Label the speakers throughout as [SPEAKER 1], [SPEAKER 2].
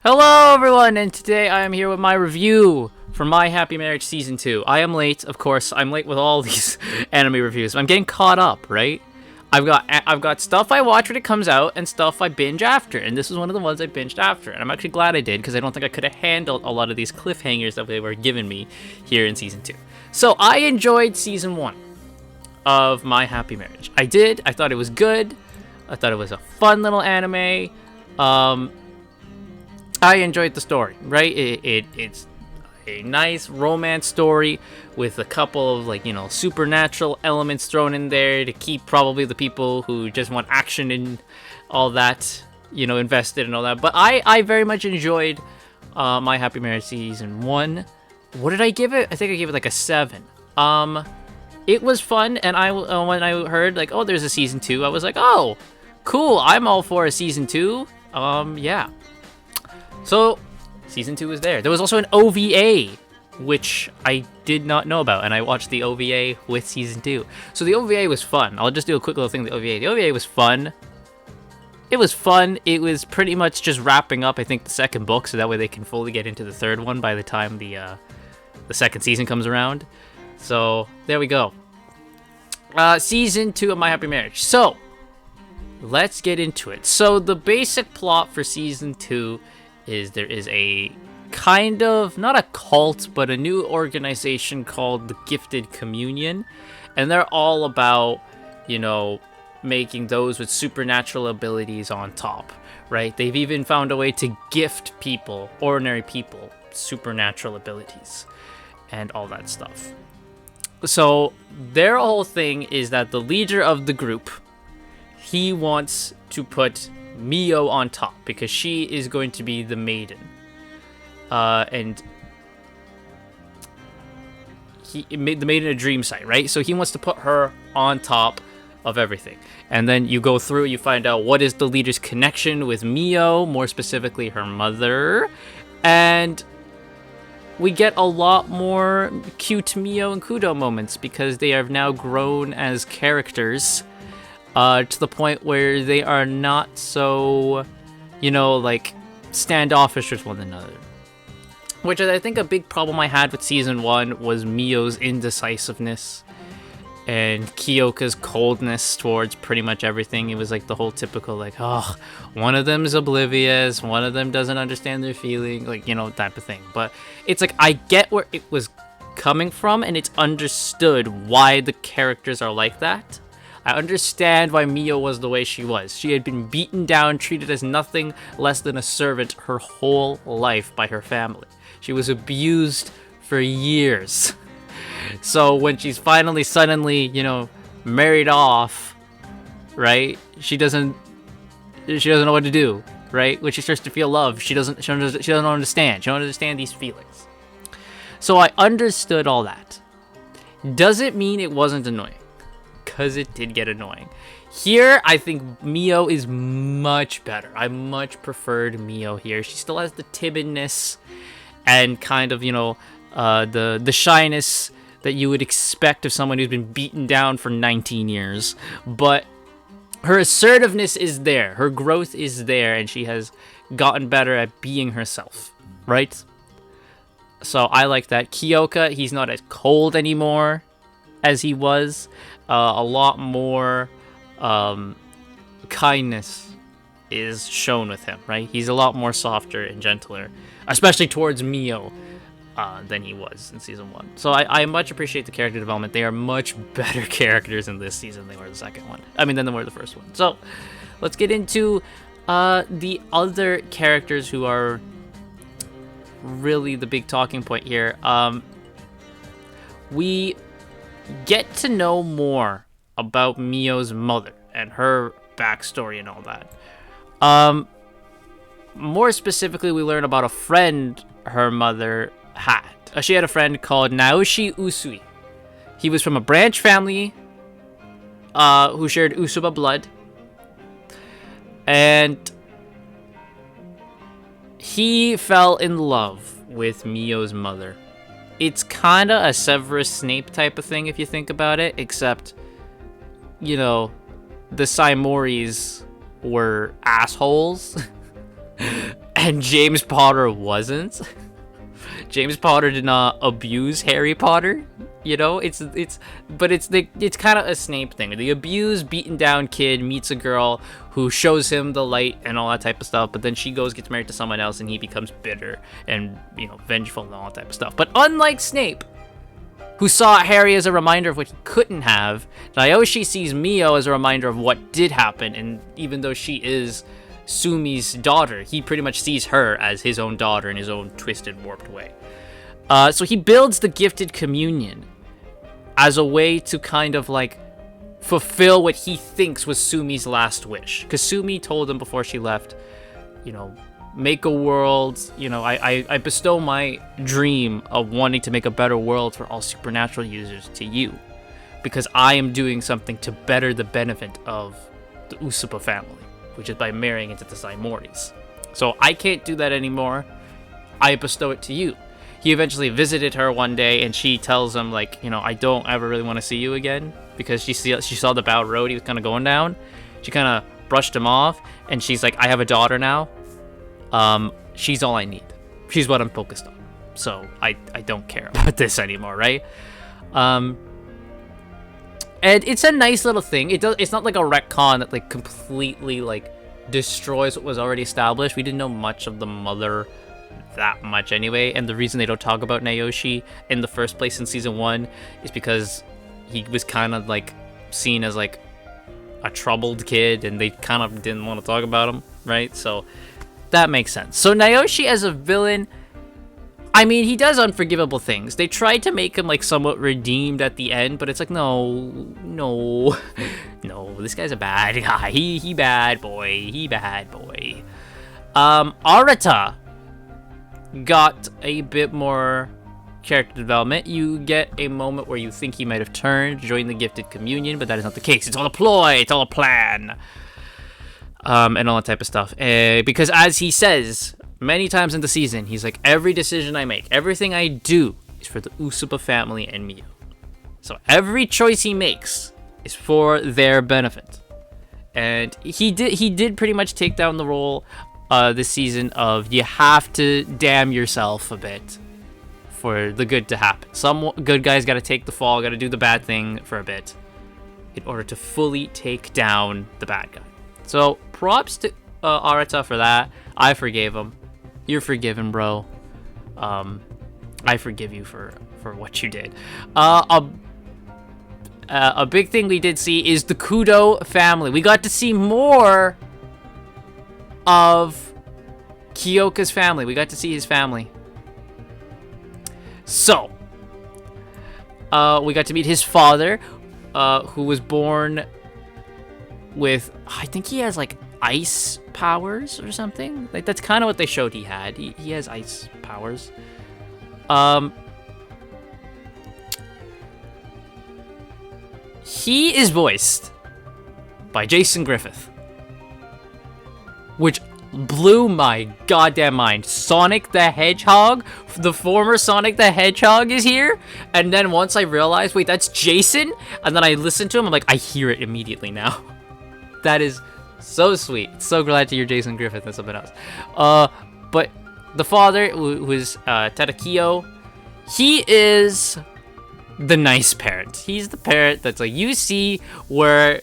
[SPEAKER 1] Hello everyone, and today I am here with my review for My Happy Marriage Season 2. I am late, of course. I'm late with all these anime reviews. I'm getting caught up, right? I've got stuff I watch when it comes out and stuff I binge after, and this is one of the ones I binged after. And I'm actually glad I did because I don't think I could have handled a lot of these cliffhangers that they were giving me here in Season 2. So I enjoyed Season 1 of My Happy Marriage. I did. I thought it was good. I thought it was a fun little anime. I enjoyed the story, right? It's a nice romance story with a couple of supernatural elements thrown in there to keep probably the people who just want action and all that, invested and all that. But I very much enjoyed My Happy Marriage Season 1. What did I give it? I think I gave it like a 7. It was fun, and when I heard oh, there's a Season 2, I was like, oh, cool, I'm all for a Season 2. Yeah. So, Season 2 is there. There was also an OVA, which I did not know about, and I watched the OVA with Season 2. So the OVA was fun. I'll just do a quick little thing with the OVA. The OVA was fun. It was fun. It was pretty much just wrapping up, I think, the second book, so that way they can fully get into the third one by the time the second season comes around. So, there we go. Season 2 of My Happy Marriage. So, let's get into it. So, the basic plot for Season 2 is there is a kind of, not a cult, but a new organization called the Gifted Communion. And they're all about, making those with supernatural abilities on top, right? They've even found a way to gift people, ordinary people, supernatural abilities and all that stuff. So their whole thing is that the leader of the group, he wants to put Mio on top because she is going to be the maiden, and he made the maiden a dream site, right? So he wants to put her on top of everything. And then you go through, you find out what is the leader's connection with Mio, more specifically her mother, and we get a lot more cute Mio and Kudo moments because they have now grown as characters. To the point where they are not so, standoffish with one another. Which is, I think, a big problem I had with Season 1 was Mio's indecisiveness and Kyoka's coldness towards pretty much everything. It was the whole typical, one of them is oblivious, one of them doesn't understand their feeling, type of thing. But it's I get where it was coming from, and it's understood why the characters are like that. I understand why Mio was the way she was. She had been beaten down, treated as nothing less than a servant her whole life by her family. She was abused for years. So when she's finally suddenly, married off, right? She doesn't know what to do, right? When she starts to feel love, she doesn't understand. She don't understand these feelings. So I understood all that. Does it mean it wasn't annoying? Because it did get annoying. Here, I think Mio is much better. I much preferred Mio here. She still has the timidness and kind of, the shyness that you would expect of someone who's been beaten down for 19 years. But her assertiveness is there. Her growth is there, and she has gotten better at being herself, right? So I like that. Kyoka, he's not as cold anymore as he was. A lot more kindness is shown with him, right? He's a lot more softer and gentler, especially towards Mio, than he was in Season 1. So I much appreciate the character development. They are much better characters in this season than they were the second one. Than they were the first one. So let's get into the other characters who are really the big talking point here. We get to know more about Mio's mother and her backstory and all that. More specifically, we learn about a friend her mother had. She had a friend called Naoshi Usui. He was from a branch family who shared Usuba blood. And he fell in love with Mio's mother. It's kind of a Severus Snape type of thing if you think about it, except, the Saimoris were assholes and James Potter wasn't. James Potter did not abuse Harry Potter. You know, it's kind of a Snape thing. The abused, beaten down kid meets a girl who shows him the light and all that type of stuff, but then she gets married to someone else, and he becomes bitter and, you know, vengeful and all that type of stuff. But unlike Snape, who saw Harry as a reminder of what he couldn't have, Naoshi sees Mio as a reminder of what did happen, and even though she is Sumi's daughter, he pretty much sees her as his own daughter in his own twisted, warped way. So he builds the gifted communion as a way to kind of like fulfill what he thinks was Sumi's last wish. Because Sumi told him before she left, you know, make a world, you know, I bestow my dream of wanting to make a better world for all supernatural users to you, because I am doing something to better the benefit of the Usopp family, which is by marrying into the Saimoris. So I can't do that anymore. I bestow it to you. He eventually visited her one day, and she tells him, like, you know, I don't ever really want to see you again, because she saw the bad road he was kind of going down. She kind of brushed him off, and she's like, I have a daughter now. She's all I need. She's what I'm focused on. So I don't care about this anymore, right? And it's a nice little thing. It's not like a retcon that like completely like destroys what was already established. We didn't know much of the mother that much anyway, and the reason they don't talk about Naoshi in the first place in season 1 is because he was kind of like seen as like a troubled kid, and they kind of didn't want to talk about him, right? So that makes sense. So Naoshi as a villain, I mean, he does unforgivable things. They tried to make him like somewhat redeemed at the end, but it's like, no, this guy's a bad guy. He bad boy. Arata got a bit more character development. You get a moment where you think he might have turned, joined the gifted communion, but that is not the case. It's all a ploy. It's all a plan. And all that type of stuff. Because as he says many times in the season, he's like, every decision I make, everything I do is for the Usopp family and Mio. So every choice he makes is for their benefit. And he did pretty much take down the role this season of, you have to damn yourself a bit for the good to happen. Some good guys got to take the fall, got to do the bad thing for a bit in order to fully take down the bad guy. So props to Arata for that. I forgave him. You're forgiven, bro. I forgive you for what you did. A big thing we did see is the Kudo family. We got to see more of Kyoka's family. We got to see his family. So, we got to meet his father, who was born with, I think he has like ice powers or something. Like that's kind of what they showed he had. He has ice powers. He is voiced by Jason Griffith, which blew my goddamn mind. Sonic the Hedgehog, the former Sonic the Hedgehog, is here. And then once I realized, wait, that's Jason, and then I listened to him, I'm like, I hear it immediately now. That is so sweet. So glad to hear Jason Griffith and something else. But the father, who is Tadakio, he is the nice parent. He's the parent that's like, you see where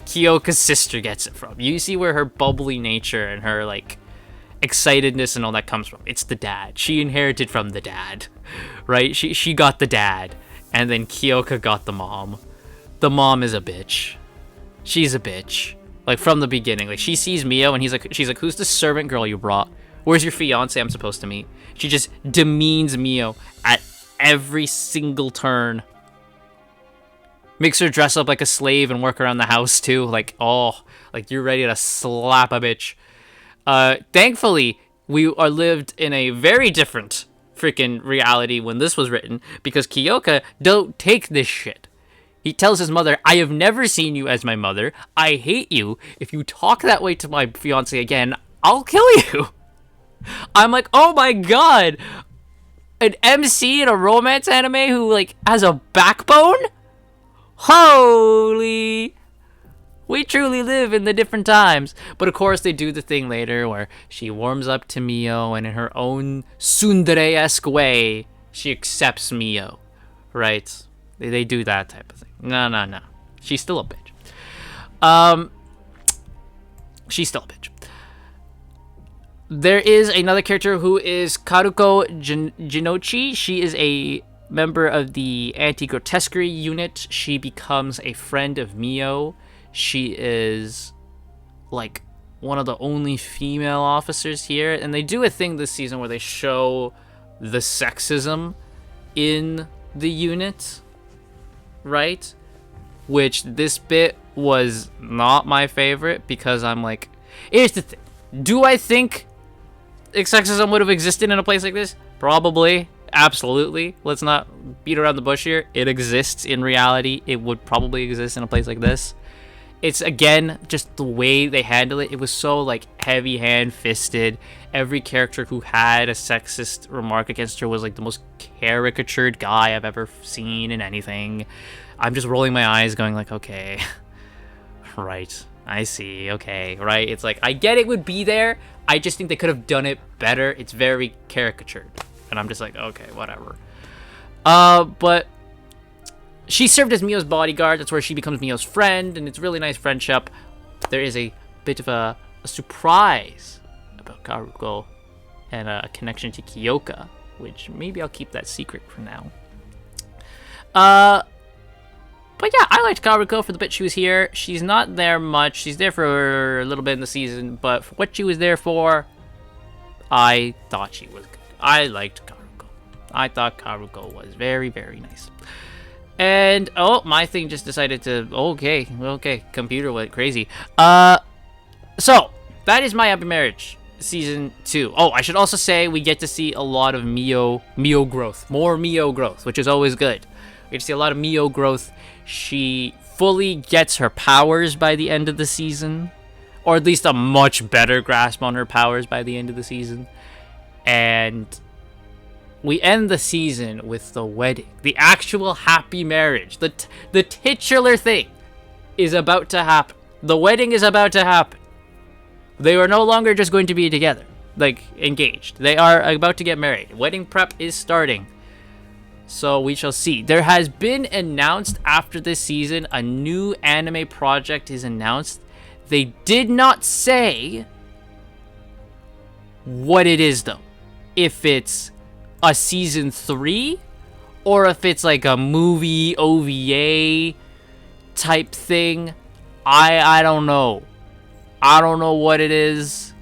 [SPEAKER 1] Kyoka's sister gets it from. You see where her bubbly nature and her like excitedness and all that comes from. It's the dad. She inherited from the dad, right? She got the dad, and then Kyoka got the mom. The mom is a bitch. She's a bitch. Like from the beginning. Like she sees Mio and she's like, who's the servant girl you brought? Where's your fiance I'm supposed to meet? She just demeans Mio at every single turn. Makes her dress up like a slave and work around the house too. Like, oh, like you're ready to slap a bitch. Thankfully, we are lived in a very different freaking reality when this was written, because Kyoka don't take this shit. He tells his mother, I have never seen you as my mother. I hate you. If you talk that way to my fiance again, I'll kill you. I'm like, oh my god. An MC in a romance anime who like has a backbone? Holy. We truly live in the different times. But of course, they do the thing later where she warms up to Mio, and in her own tsundere-esque way, she accepts Mio, right? They do that type of thing. No. She's still a bitch. She's still a bitch. There is another character who is Karuko Jinochi. She is a member of the anti-grotesquerie unit. She becomes a friend of Mio. She is like one of the only female officers here, and they do a thing this season where they show the sexism in the unit, right? Which this bit was not my favorite, because I'm like, here's the thing. Do I think sexism would have existed in a place like this? Probably. Absolutely. Let's not beat around the bush here. It exists in reality. It would probably exist in a place like this. It's, again, just the way they handle it. It was so, like, heavy hand-fisted. Every character who had a sexist remark against her was, like, the most caricatured guy I've ever seen in anything. I'm just rolling my eyes going, like, okay. Right. I see. Okay. Right. It's like, I get it would be there. I just think they could have done it better. It's very caricatured. And I'm just like, okay, whatever. But she served as Mio's bodyguard. That's where she becomes Mio's friend, and it's a really nice friendship. There is a bit of a surprise about Karuko and a connection to Kyoka, which maybe I'll keep that secret for now. But yeah, I liked Karuko for the bit she was here. She's not there much. She's there for a little bit in the season, but for what she was there for, I thought she was good. I liked Karuko. I thought Karuko was very, very nice. And, oh, my thing just decided to, okay, computer went crazy. So, that is My Happy Marriage Season 2. Oh, I should also say we get to see a lot of Mio growth. More Mio growth, which is always good. We get to see a lot of Mio growth. She fully gets her powers by the end of the season, or at least a much better grasp on her powers by the end of the season. And we end the season with the wedding, the actual happy marriage. The titular thing is about to happen. The wedding is about to happen. They are no longer just going to be together, like engaged. They are about to get married. Wedding prep is starting. So we shall see. There has been announced after this season, a new anime project is announced. They did not say what it is though. If it's a season 3 or if it's like a movie OVA type thing. I don't know. I don't know what it is.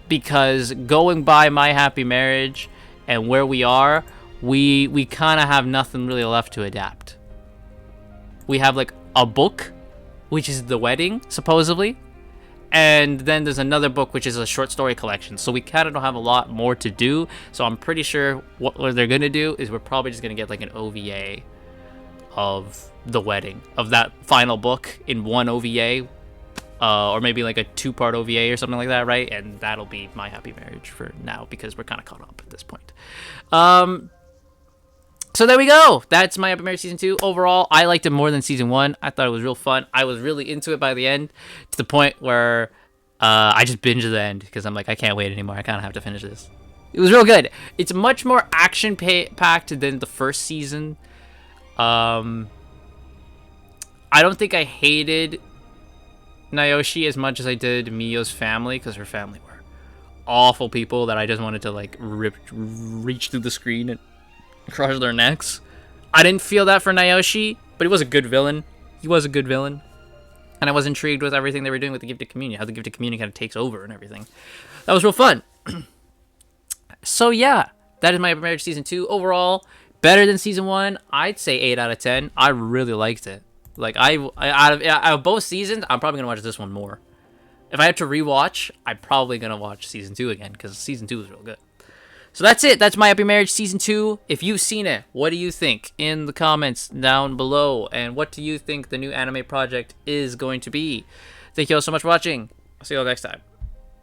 [SPEAKER 1] Because going by My Happy Marriage and where we are, we kind of have nothing really left to adapt. We have like a book, which is The Wedding, supposedly. And then there's another book, which is a short story collection. So we kind of don't have a lot more to do. So I'm pretty sure what they're going to do is we're probably just going to get like an OVA of The Wedding, of that final book in one OVA. Or maybe like a 2-part OVA or something like that, right? And that'll be My Happy Marriage for now, because we're kind of caught up at this point. So there we go. That's My Happy Marriage Season 2. Overall, I liked it more than Season 1. I thought it was real fun. I was really into it by the end, to the point where I just binged the end, because I'm like, I can't wait anymore. I kind of have to finish this. It was real good. It's much more action-packed than the first season. I don't think I hated Naoshi as much as I did Mio's family, because her family were awful people that I just wanted to like reach through the screen and crush their necks. I didn't feel that for Naoshi, but he was a good villain. He was a good villain. And I was intrigued with everything they were doing with the Gift of Communion, how the Gift of Communion kind of takes over and everything. That was real fun. So yeah, that is My Happy Marriage Season 2. Overall, better than Season 1. I'd say 8 out of 10. I really liked it. Like, out of both seasons, I'm probably going to watch this one more. If I have to rewatch, I'm probably going to watch Season 2 again, because Season 2 is real good. So that's it. That's My Happy Marriage Season 2. If you've seen it, what do you think in the comments down below? And what do you think the new anime project is going to be? Thank you all so much for watching. I'll see you all next time.